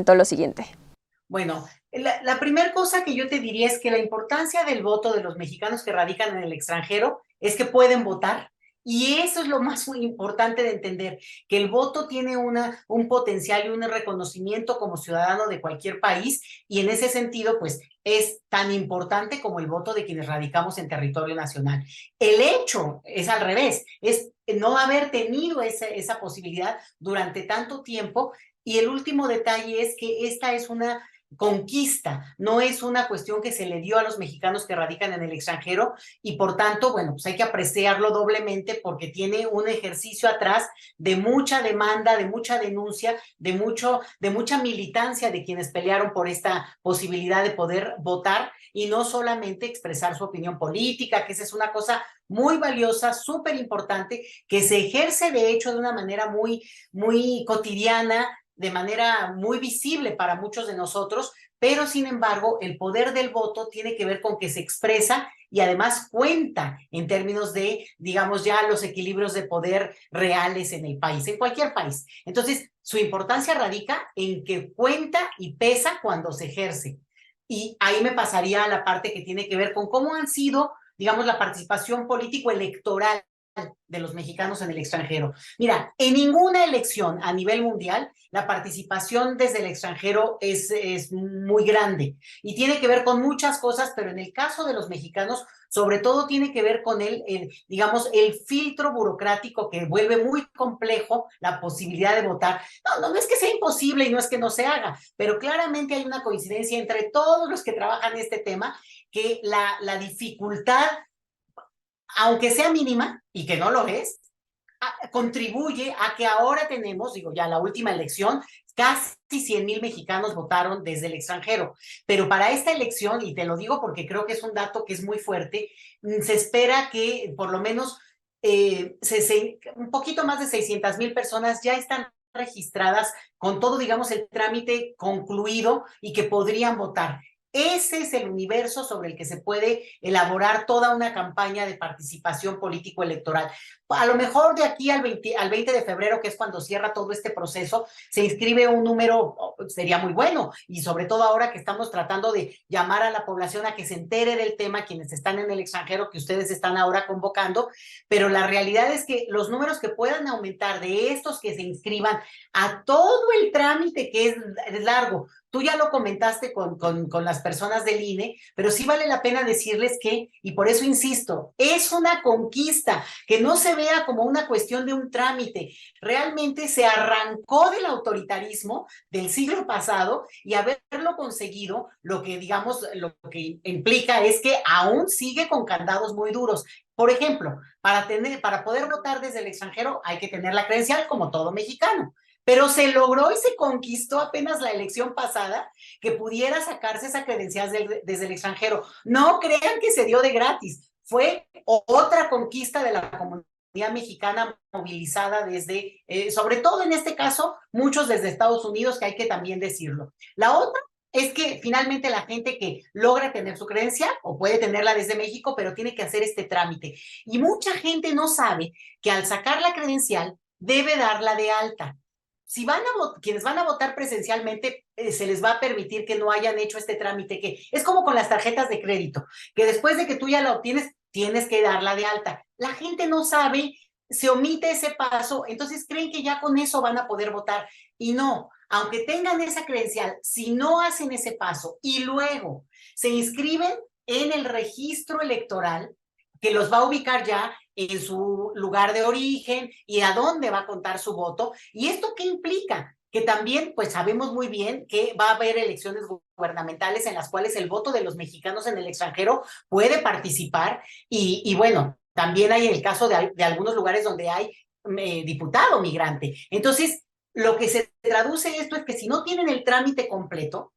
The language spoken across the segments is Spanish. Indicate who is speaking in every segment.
Speaker 1: lo siguiente.
Speaker 2: Bueno, la primera cosa que yo te diría es que la importancia del voto de los mexicanos que radican en el extranjero es que pueden votar. Y eso es lo más muy importante de entender, que el voto tiene un potencial y un reconocimiento como ciudadano de cualquier país, y en ese sentido, pues, es tan importante como el voto de quienes radicamos en territorio nacional. El hecho es al revés, es no haber tenido esa posibilidad durante tanto tiempo. Y el último detalle es que esta es una conquista, no es una cuestión que se le dio a los mexicanos que radican en el extranjero, y por tanto, bueno, pues hay que apreciarlo doblemente porque tiene un ejercicio atrás de mucha demanda, de mucha denuncia, de mucha militancia de quienes pelearon por esta posibilidad de poder votar y no solamente expresar su opinión política, que esa es una cosa muy valiosa, súper importante, que se ejerce de hecho de una manera muy cotidiana, de manera muy visible para muchos de nosotros, pero sin embargo el poder del voto tiene que ver con que se expresa y además cuenta en términos de, digamos, ya los equilibrios de poder reales en el país, en cualquier país. Entonces, su importancia radica en que cuenta y pesa cuando se ejerce. Y ahí me pasaría a la parte que tiene que ver con cómo han sido, digamos, la participación político-electoral de los mexicanos en el extranjero. Mira, en ninguna elección a nivel mundial la participación desde el extranjero es muy grande y tiene que ver con muchas cosas, pero en el caso de los mexicanos, sobre todo tiene que ver con digamos, el filtro burocrático que vuelve muy complejo la posibilidad de votar. No es que sea imposible y no es que no se haga, pero claramente hay una coincidencia entre todos los que trabajan este tema, que la dificultad, aunque sea mínima, y que no lo es, contribuye a que ahora tenemos, digo, ya la última elección, casi 100,000 mexicanos votaron desde el extranjero, pero para esta elección, y te lo digo porque creo que es un dato que es muy fuerte, se espera que por lo menos un poquito más de 600,000 personas ya están registradas con todo, digamos, el trámite concluido y que podrían votar. Ese es el universo sobre el que se puede elaborar toda una campaña de participación político-electoral. A lo mejor de aquí al 20 de febrero, que es cuando cierra todo este proceso, se inscribe un número, sería muy bueno, y sobre todo ahora que estamos tratando de llamar a la población a que se entere del tema, quienes están en el extranjero, que ustedes están ahora convocando, pero la realidad es que los números que puedan aumentar de estos que se inscriban a todo el trámite que es largo. Tú ya lo comentaste con las personas del INE, pero sí vale la pena decirles que, y por eso insisto, es una conquista, que no se vea como una cuestión de un trámite. Realmente se arrancó del autoritarismo del siglo pasado, y haberlo conseguido, lo que digamos, lo que implica es que aún sigue con candados muy duros. Por ejemplo, para poder votar desde el extranjero hay que tener la credencial como todo mexicano. Pero se logró y se conquistó apenas la elección pasada que pudiera sacarse esa credencial desde el extranjero. No crean que se dio de gratis. Fue otra conquista de la comunidad mexicana movilizada desde, sobre todo en este caso, muchos desde Estados Unidos, que hay que también decirlo. La otra es que finalmente la gente que logra tener su credencial o puede tenerla desde México, pero tiene que hacer este trámite. Y mucha gente no sabe que al sacar la credencial debe darla de alta. Si quienes van a votar presencialmente, se les va a permitir que no hayan hecho este trámite, que es como con las tarjetas de crédito, que después de que tú ya la obtienes, tienes que darla de alta. La gente no sabe, se omite ese paso, entonces creen que ya con eso van a poder votar. Y no, aunque tengan esa credencial, si no hacen ese paso y luego se inscriben en el registro electoral, que los va a ubicar ya en su lugar de origen y a dónde va a contar su voto. ¿Y esto qué implica? Que también, pues sabemos muy bien que va a haber elecciones gubernamentales en las cuales el voto de los mexicanos en el extranjero puede participar, y bueno, también hay el caso de algunos lugares donde hay diputado migrante. Entonces, lo que se traduce esto es que si no tienen el trámite completo,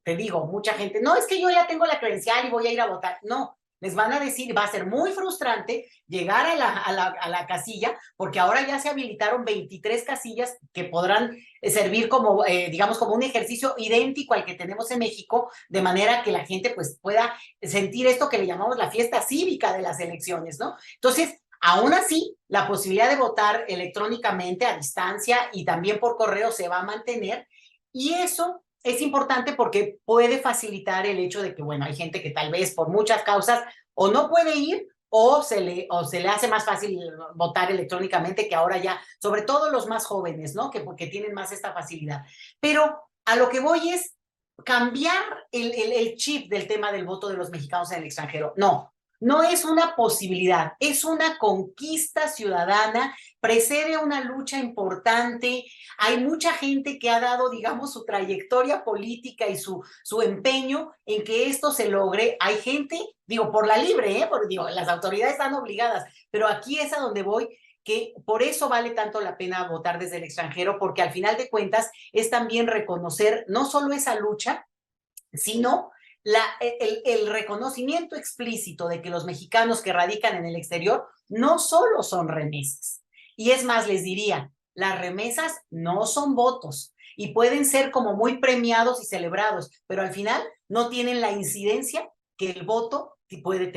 Speaker 2: te digo, mucha gente, no, es que yo ya tengo la credencial y voy a ir a votar. No, les van a decir, va a ser muy frustrante llegar a la casilla, porque ahora ya se habilitaron 23 casillas que podrán servir como, digamos, como un ejercicio idéntico al que tenemos en México, de manera que la gente pues pueda sentir esto que le llamamos la fiesta cívica de las elecciones, ¿no? Entonces, Aún así, la posibilidad de votar electrónicamente a distancia y también por correo se va a mantener, y eso es importante porque puede facilitar el hecho de que, bueno, hay gente que tal vez por muchas causas o no puede ir o se le hace más fácil votar electrónicamente, que ahora ya, sobre todo los más jóvenes, ¿no? Que porque tienen más esta facilidad. Pero a lo que voy es cambiar el chip del tema del voto de los mexicanos en el extranjero. No, no es una posibilidad, es una conquista ciudadana, precede una lucha importante. Hay mucha gente que ha dado, digamos, su trayectoria política y su empeño en que esto se logre. Hay gente, digo, por la libre, porque digo, las autoridades están obligadas, pero aquí es a donde voy, que por eso vale tanto la pena votar desde el extranjero, porque al final de cuentas es también reconocer no solo esa lucha, sino el reconocimiento explícito de que los mexicanos que radican en el exterior no solo son remesas. Y es más, les diría, las remesas no son votos y pueden ser como muy premiados y celebrados, pero al final no tienen la incidencia que el voto puede tener.